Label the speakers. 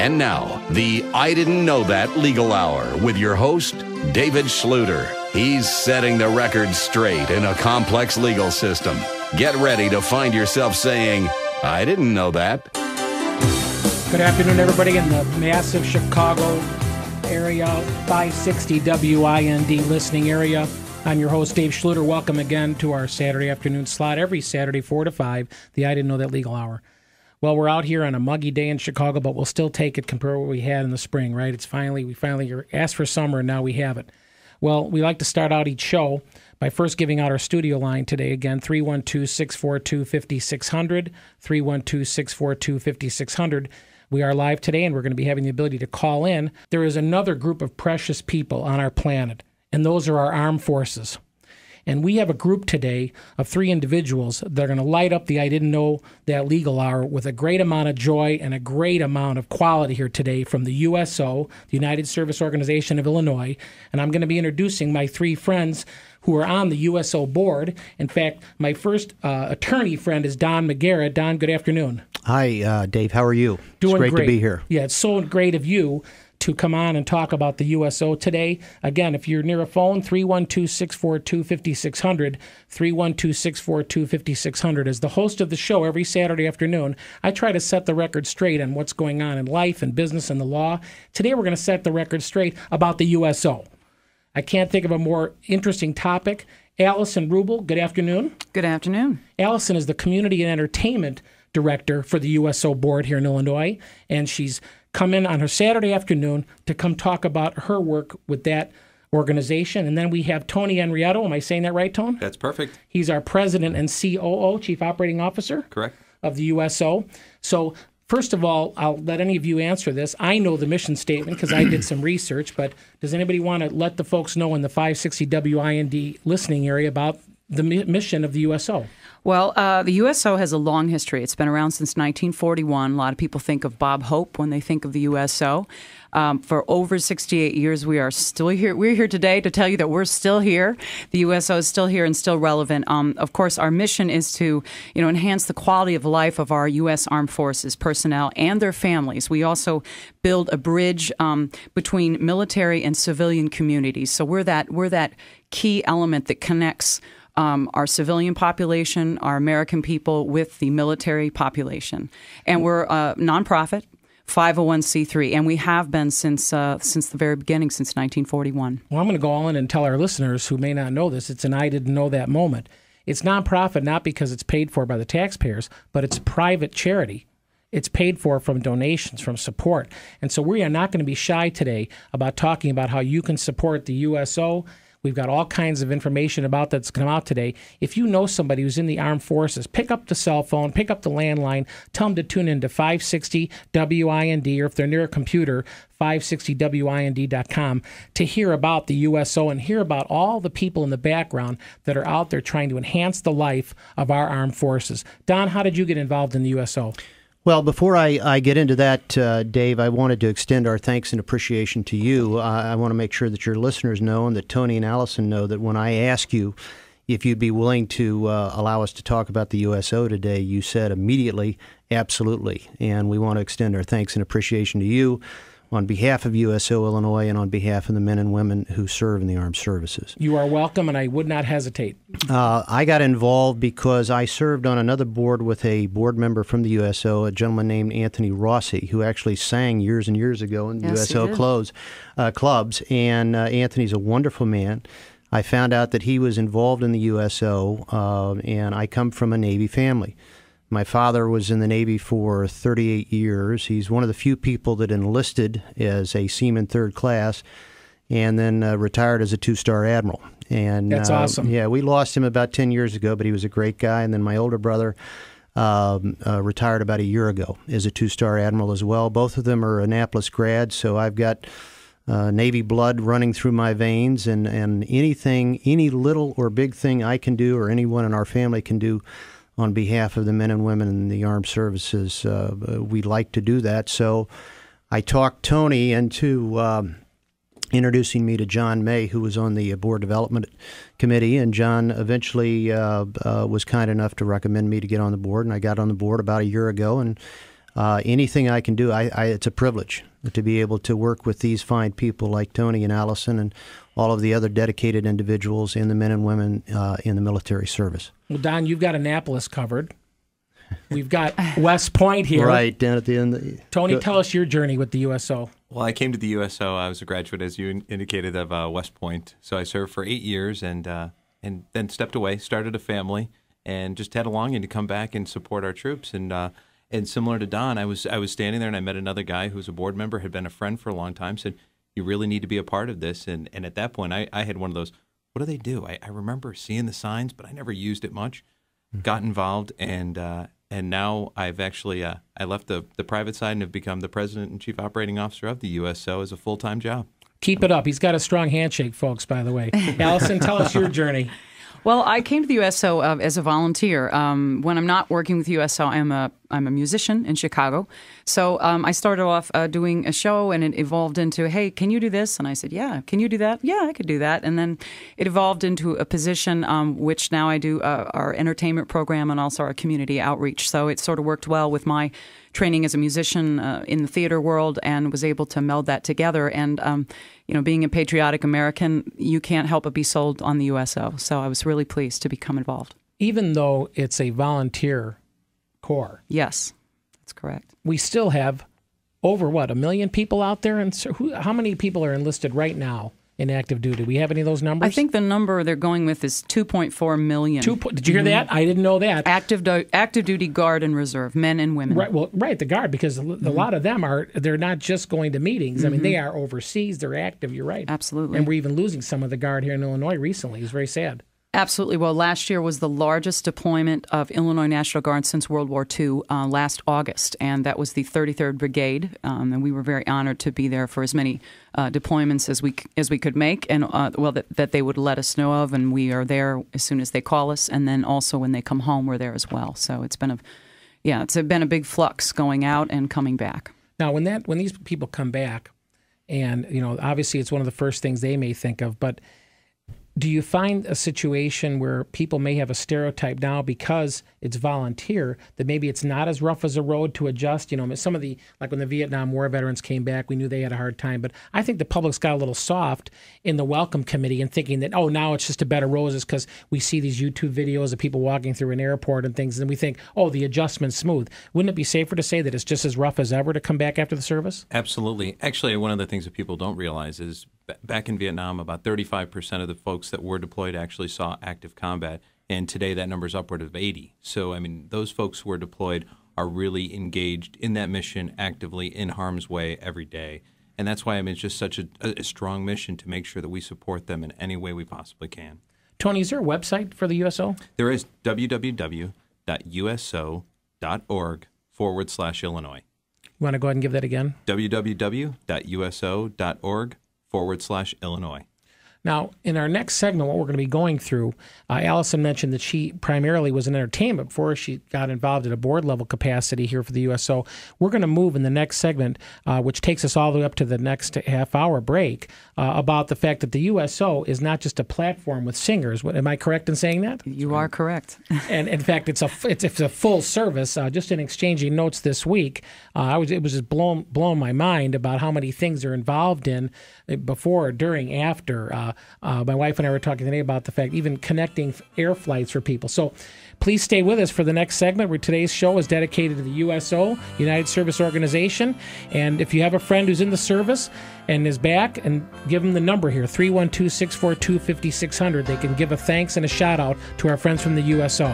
Speaker 1: And now, the I Didn't Know That Legal Hour with your host, David Schlueter. He's setting the record straight in a complex legal system. Get ready to find yourself saying, I didn't know that.
Speaker 2: Good afternoon, everybody in the massive Chicago area, 560 WIND listening area. I'm your host, Dave Schlueter. Welcome again to our Saturday afternoon slot, every Saturday, 4 to 5, the I Didn't Know That Legal Hour. Well, we're out here on a muggy day in Chicago, but we'll still take it compared to what we had in the spring, right? We finally asked for summer, and now we have it. Well, we like to start out each show by first giving out our studio line today. Again, 312-642-5600, 312-642-5600. We are live today, and we're going to be having the ability to call in. There is another group of precious people on our planet, and those are our armed forces. And we have a group today of 3 individuals that are going to light up the I Didn't Know That Legal Hour with a great amount of joy and a great amount of quality here today from the USO, the United Service Organization of Illinois. And I'm going to be introducing my 3 friends who are on the USO board. In fact, my first attorney friend is Don McGarrah. Don, good afternoon.
Speaker 3: Hi, Dave. How are you?
Speaker 2: Doing
Speaker 3: great to be here.
Speaker 2: Yeah, it's so great of you to come on and talk about the USO today. Again, if you're near a phone, 312-642-5600, 312-642-5600. As the host of the show every Saturday afternoon, I try to set the record straight on what's going on in life and business and the law. Today we're going to set the record straight about the USO. I can't think of a more interesting topic. Alison Ruble, good afternoon.
Speaker 4: Good afternoon.
Speaker 2: Alison is the Community and Entertainment Director for the USO board here in Illinois, and she's come in on her Saturday afternoon to come talk about her work with that organization. And then we have Tony Enrietto. Am I saying that right, Tone?
Speaker 5: That's perfect.
Speaker 2: He's our president and COO, Chief Operating Officer.
Speaker 5: Correct. Of
Speaker 2: the USO. So first of all, I'll let any of you answer this. I know the mission statement because I did some research, but does anybody want to let the folks know in the 560 WIND listening area about the mission of the USO?
Speaker 4: Well, the USO has a long history. It's been around since 1941. A lot of people think of Bob Hope when they think of the USO. For over 68 years, we are still here. We're here today to tell you that we're still here. The USO is still here and still relevant. Of course, our mission is to, enhance the quality of life of our U.S. Armed Forces personnel and their families. We also build a bridge between military and civilian communities. So we're that key element that connects our civilian population, our American people, with the military population. And we're a nonprofit, 501c3, and we have been since the very beginning, since 1941.
Speaker 2: Well, I'm going to go on and tell our listeners who may not know this, it's an I Didn't Know That moment. It's nonprofit not because it's paid for by the taxpayers, but it's private charity. It's paid for from donations, from support. And so we are not going to be shy today about talking about how you can support the USO. We've got all kinds of information about that's come out today. If you know somebody who's in the armed forces, pick up the cell phone, pick up the landline, tell them to tune in to 560 WIND, or if they're near a computer, 560WIND.com, to hear about the USO and hear about all the people in the background that are out there trying to enhance the life of our armed forces. Don, how did you get involved in the USO?
Speaker 3: Well, before I get into that, Dave, I wanted to extend our thanks and appreciation to you. I want to make sure that your listeners know and that Tony and Allison know that when I ask you if you'd be willing to allow us to talk about the USO today, you said immediately, absolutely. And we want to extend our thanks and appreciation to you on behalf of USO Illinois and on behalf of the men and women who serve in the armed services.
Speaker 2: You are welcome, and I would not hesitate.
Speaker 3: I got involved because I served on another board with a board member from the USO, a gentleman named Anthony Rossi, who actually sang years and years ago in USO clubs. And Anthony's a wonderful man. I found out that he was involved in the USO, and I come from a Navy family. My father was in the Navy for 38 years. He's one of the few people that enlisted as a seaman third class and then retired as a 2-star admiral. And
Speaker 2: that's awesome.
Speaker 3: Yeah, we lost him about 10 years ago, but he was a great guy. And then my older brother retired about a year ago as a 2-star admiral as well. Both of them are Annapolis grads, so I've got Navy blood running through my veins. And anything, any little or big thing I can do or anyone in our family can do on behalf of the men and women in the armed services, we'd like to do that. So I talked Tony into introducing me to John May, who was on the board development committee, and John eventually was kind enough to recommend me to get on the board, and I got on the board about a year ago, and anything I can do, it's a privilege to be able to work with these fine people like Tony and Allison and all of the other dedicated individuals and the men and women in the military service.
Speaker 2: Well, Don, you've got Annapolis covered. We've got West Point here.
Speaker 3: Right, down at the end.
Speaker 2: Tony, tell us your journey with the USO.
Speaker 5: Well, I came to the USO. I was a graduate, as you indicated, of West Point. So I served for 8 years and then stepped away, started a family, and just had a longing to come back and support our troops. And similar to Don, I was standing there and I met another guy who was a board member, had been a friend for a long time, said, you really need to be a part of this. And at that point, I had one of those, what do they do? I remember seeing the signs, but I never used it much. Got involved, and now I've actually I left the private side and have become the president and chief operating officer of the USO as a full-time job. Keep
Speaker 2: it up. He's got a strong handshake, folks, by the way. Allison, tell us your journey.
Speaker 4: Well, I came to the USO as a volunteer. When I'm not working with USO, I'm a musician in Chicago. So I started off doing a show, and it evolved into, hey, can you do this? And I said, yeah. Can you do that? Yeah, I could do that. And then it evolved into a position which now I do our entertainment program and also our community outreach. So it sort of worked well with my training as a musician in the theater world, and was able to meld that together. And being a patriotic American, you can't help but be sold on the USO. So I was really pleased to become involved.
Speaker 2: Even though it's a volunteer corps.
Speaker 4: Yes, that's correct.
Speaker 2: We still have over, 1 million people out there? And how many people are enlisted right now in active duty? Do we have any of those numbers?
Speaker 4: I think the number they're going with is 2.4 million.
Speaker 2: Did you hear that? I didn't know that.
Speaker 4: Active duty guard and reserve, men and women.
Speaker 2: Right. Well, right, the guard, because a lot of them they're not just going to meetings. I mean, they are overseas. They're active. You're right.
Speaker 4: Absolutely.
Speaker 2: And we're even losing some of the guard here in Illinois recently. It's very sad.
Speaker 4: Absolutely. Well, last year was the largest deployment of Illinois National Guard since World War II, last August, and that was the 33rd Brigade, and we were very honored to be there for as many deployments as we could make, and that they would let us know of, and we are there as soon as they call us, and then also when they come home, we're there as well. So it's been a big flux going out and coming back.
Speaker 2: Now, when these people come back, and obviously it's one of the first things they may think of, but do you find a situation where people may have a stereotype now because it's volunteer that maybe it's not as rough as a road to adjust? Some of like when the Vietnam War veterans came back, we knew they had a hard time. But I think the public's got a little soft in the welcome committee and thinking that, now it's just a bed of roses because we see these YouTube videos of people walking through an airport and things, and we think, the adjustment's smooth. Wouldn't it be safer to say that it's just as rough as ever to come back after the service?
Speaker 5: Absolutely. Actually, one of the things that people don't realize is back in Vietnam, about 35% of the folks that were deployed actually saw active combat, and today that number is upward of 80. So, I mean, those folks who are deployed are really engaged in that mission actively in harm's way every day. And that's why, it's just such a strong mission to make sure that we support them in any way we possibly can.
Speaker 2: Tony, is there a website for the USO?
Speaker 5: There is www.uso.org/Illinois.
Speaker 2: You want to go ahead and give that again?
Speaker 5: www.uso.org/Illinois.
Speaker 2: Now, in our next segment, what we're going to be going through, Allison mentioned that she primarily was in entertainment before she got involved at a board-level capacity here for the USO. We're going to move in the next segment, which takes us all the way up to the next half-hour break, about the fact that the USO is not just a platform with singers. Am I correct in saying that?
Speaker 4: You are correct.
Speaker 2: And, in fact, it's a full service. Just in exchanging notes this week, it was just blown my mind about how many things they're involved in before, during, after. My wife and I were talking today about the fact even connecting air flights for people. So please stay with us for the next segment, where today's show is dedicated to the USO, United Service Organization. And if you have a friend who's in the service and is back, and give them the number here, 312-642-5600. They can give a thanks and a shout out to our friends from the USO.